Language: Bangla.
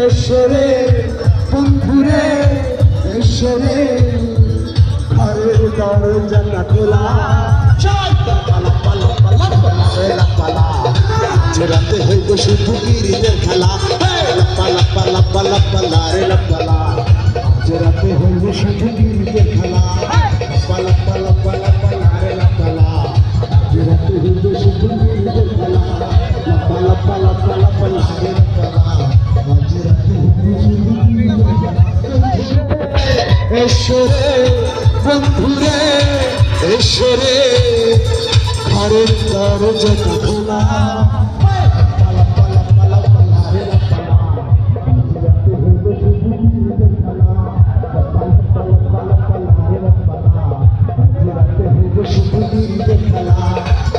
এসরে বন্ধুরে এসরে ঘরের দরজাটা খোলা রাতে হইব শুধু গিরিদের খেলা লাপ্পা লাপ্পা লাপ্পা লাপ্পা লারে লাপ্পা লা রাতে হইব শুধু গিরিদের খেলা লাপ্পা লাপ্পা লাপ্পা লাপ্পা লারে লাপ্পা লা রাতে হইব শুধু গিরিদের খেলা লাপ্পা লাপ্পা লাপ্পা লাপ্পা লারে লাপ্পা লা রাতে হইব শুধু গিরিদের খেলা এসরে বন্ধুরে এসরে ঘরের দরজাটা খোলা